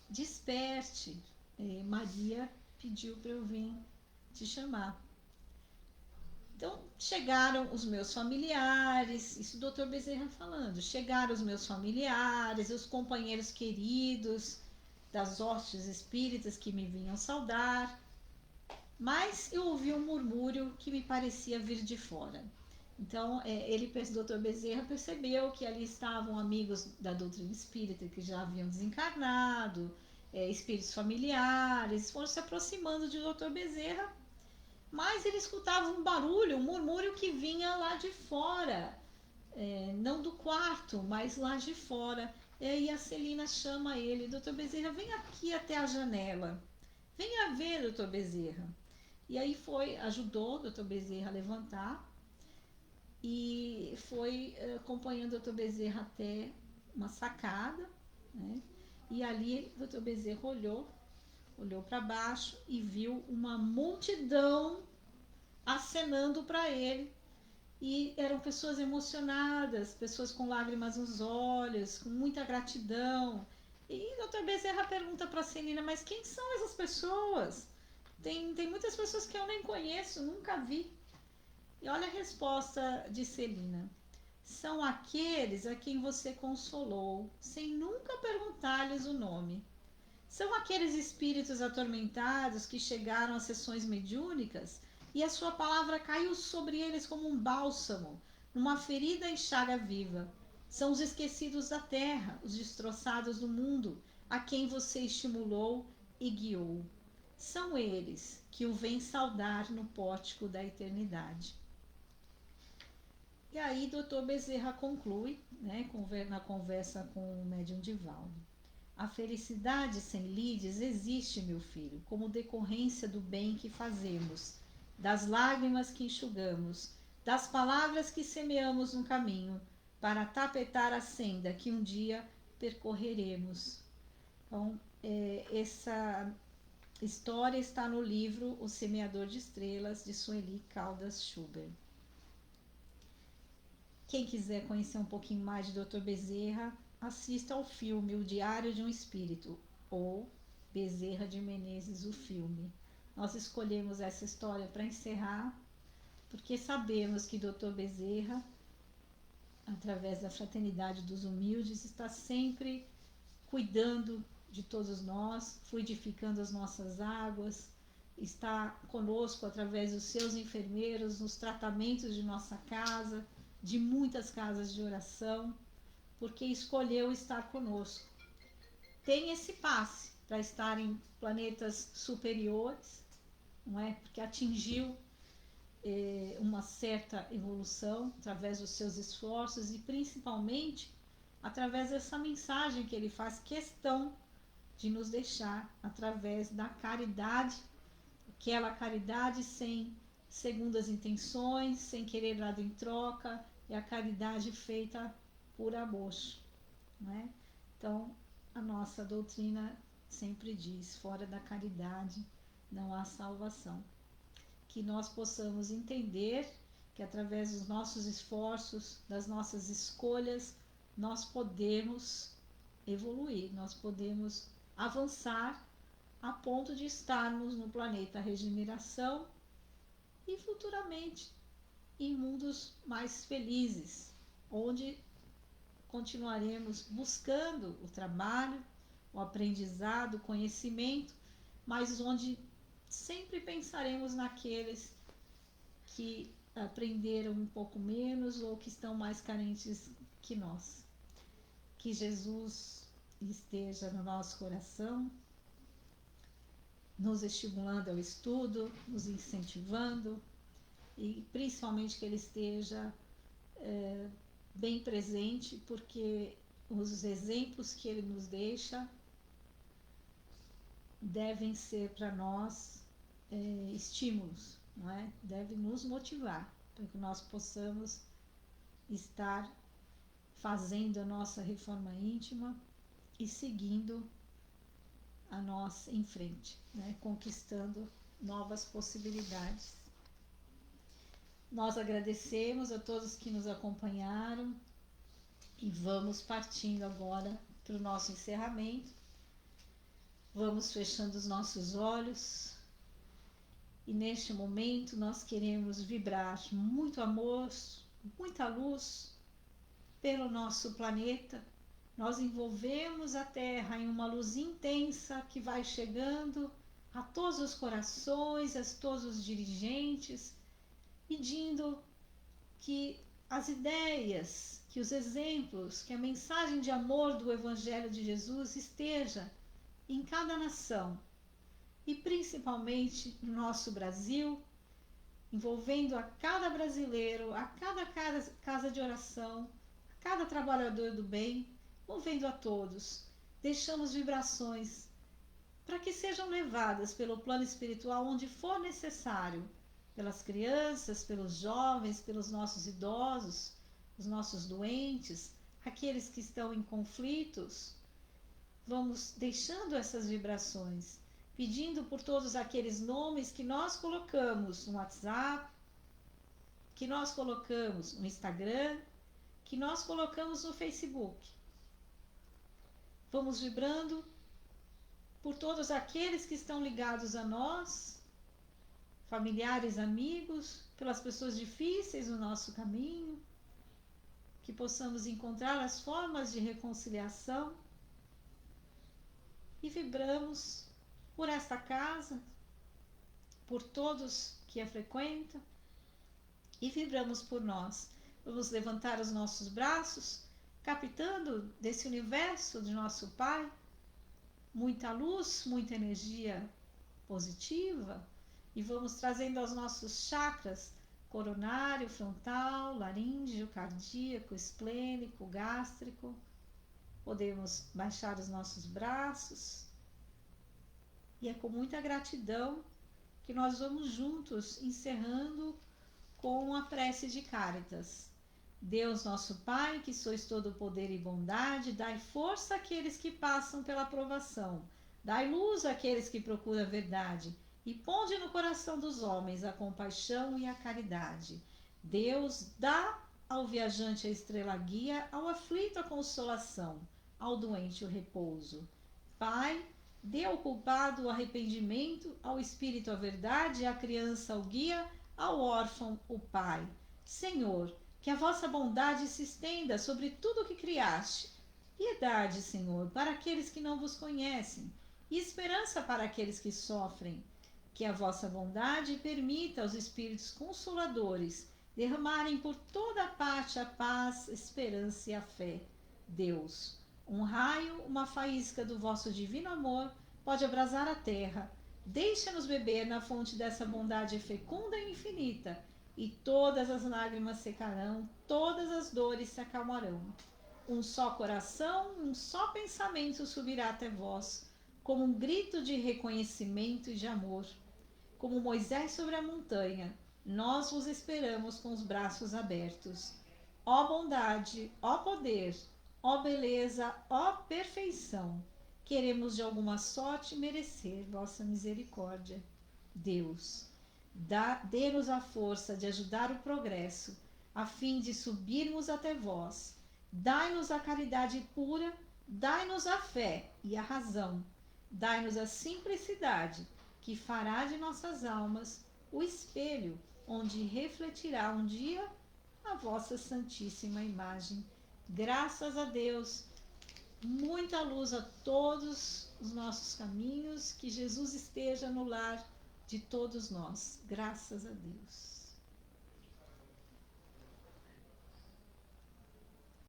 Desperte. Maria pediu para eu vir te chamar. Então, chegaram os meus familiares, isso o doutor Bezerra falando, chegaram os meus familiares, os companheiros queridos das hostes espíritas que me vinham saudar, mas eu ouvi um murmúrio que me parecia vir de fora. Então, o doutor Bezerra percebeu que ali estavam amigos da doutrina espírita que já haviam desencarnado, espíritos familiares, foram se aproximando de doutor Bezerra, mas ele escutava um barulho, um murmúrio que vinha lá de fora, não do quarto, mas lá de fora. E aí a Celina chama ele: doutor Bezerra, vem aqui até a janela, venha ver, doutor Bezerra. E aí ajudou o doutor Bezerra a levantar e foi acompanhando o doutor Bezerra até uma sacada, né? E ali o doutor Bezerra olhou para baixo e viu uma multidão acenando para ele. E eram pessoas emocionadas, pessoas com lágrimas nos olhos, com muita gratidão. E o doutor Bezerra pergunta para a Celina: mas quem são essas pessoas? Tem muitas pessoas que eu nem conheço, nunca vi. E olha a resposta de Celina: são aqueles a quem você consolou, sem nunca perguntar-lhes o nome. São aqueles espíritos atormentados que chegaram às sessões mediúnicas e a sua palavra caiu sobre eles como um bálsamo, numa ferida e chaga viva. São os esquecidos da terra, os destroçados do mundo, a quem você estimulou e guiou. São eles que o vêm saudar no pórtico da eternidade. E aí, doutor Bezerra conclui, né, na conversa com o médium Divaldo: a felicidade sem lides existe, meu filho, como decorrência do bem que fazemos, das lágrimas que enxugamos, das palavras que semeamos no caminho, para tapetar a senda que um dia percorreremos. Então, essa história está no livro O Semeador de Estrelas, de Sueli Caldas Schubert. Quem quiser conhecer um pouquinho mais de Dr. Bezerra, assista ao filme O Diário de um Espírito, ou Bezerra de Menezes, o filme. Nós escolhemos essa história para encerrar, porque sabemos que Dr. Bezerra, através da Fraternidade dos Humildes, está sempre cuidando de todos nós, fluidificando as nossas águas, está conosco através dos seus enfermeiros nos tratamentos de nossa casa, de muitas casas de oração, porque escolheu estar conosco. Tem esse passe para estar em planetas superiores, não é? Porque atingiu uma certa evolução através dos seus esforços e principalmente através dessa mensagem que ele faz questão de nos deixar através da caridade, aquela caridade sem segundas intenções, sem querer nada em troca, é a caridade feita por amor, né? Então, a nossa doutrina sempre diz: fora da caridade não há salvação. Que nós possamos entender que através dos nossos esforços, das nossas escolhas, nós podemos evoluir, nós podemos avançar a ponto de estarmos no planeta regeneração e futuramente em mundos mais felizes, onde continuaremos buscando o trabalho, o aprendizado, o conhecimento, mas onde sempre pensaremos naqueles que aprenderam um pouco menos ou que estão mais carentes que nós. que Jesus esteja no nosso coração, nos estimulando ao estudo, nos incentivando, e principalmente que ele esteja bem presente, porque os exemplos que ele nos deixa devem ser para nós estímulos, não é? Deve nos motivar para que nós possamos estar fazendo a nossa reforma íntima e seguindo a nós em frente, né? Conquistando novas possibilidades. Nós agradecemos a todos que nos acompanharam e vamos partindo agora para o nosso encerramento. Vamos fechando os nossos olhos e neste momento nós queremos vibrar muito amor, muita luz pelo nosso planeta. Nós envolvemos a Terra em uma luz intensa que vai chegando a todos os corações, a todos os dirigentes, pedindo que as ideias, que os exemplos, que a mensagem de amor do Evangelho de Jesus esteja em cada nação e principalmente no nosso Brasil, envolvendo a cada brasileiro, a cada casa de oração, a cada trabalhador do bem, movendo a todos. Deixamos vibrações para que sejam levadas pelo plano espiritual onde for necessário, pelas crianças, pelos jovens, pelos nossos idosos, os nossos doentes, aqueles que estão em conflitos. Vamos deixando essas vibrações, pedindo por todos aqueles nomes que nós colocamos no WhatsApp, que nós colocamos no Instagram, que nós colocamos no Facebook. Vamos vibrando por todos aqueles que estão ligados a nós, familiares, amigos, pelas pessoas difíceis no nosso caminho, que possamos encontrar as formas de reconciliação. E vibramos por esta casa, por todos que a frequentam, e vibramos por nós. Vamos levantar os nossos braços, captando desse universo de nosso Pai muita luz, muita energia positiva, e vamos trazendo aos nossos chakras coronário, frontal, laríngeo, cardíaco, esplênico, gástrico. Podemos baixar os nossos braços e é com muita gratidão que nós vamos juntos encerrando com a prece de Cáritas. Deus nosso Pai, que sois todo poder e bondade, dai força àqueles que passam pela provação, dai luz àqueles que procuram a verdade e ponde no coração dos homens a compaixão e a caridade. Deus dá ao viajante a estrela guia, ao aflito a consolação, ao doente o repouso. Pai, dê ao culpado o arrependimento, ao espírito a verdade, à criança o guia, ao órfão o pai. Senhor, que a vossa bondade se estenda sobre tudo o que criaste. Piedade, Senhor, para aqueles que não vos conhecem, e esperança para aqueles que sofrem. Que a vossa bondade permita aos espíritos consoladores derramarem por toda a parte a paz, a esperança e a fé. Deus, um raio, uma faísca do vosso divino amor pode abrasar a terra. Deixa-nos beber na fonte dessa bondade fecunda e infinita, e todas as lágrimas secarão, todas as dores se acalmarão. Um só coração, um só pensamento subirá até vós, como um grito de reconhecimento e de amor. Como Moisés sobre a montanha, nós vos esperamos com os braços abertos. Ó bondade, ó poder, ó beleza, ó perfeição, queremos de alguma sorte merecer vossa misericórdia. Deus, dê-nos a força de ajudar o progresso, a fim de subirmos até vós. Dai-nos a caridade pura, dai-nos a fé e a razão, dai-nos a simplicidade, que fará de nossas almas o espelho onde refletirá um dia a vossa santíssima imagem. Graças a Deus, muita luz a todos os nossos caminhos, que Jesus esteja no lar de todos nós. Graças a Deus.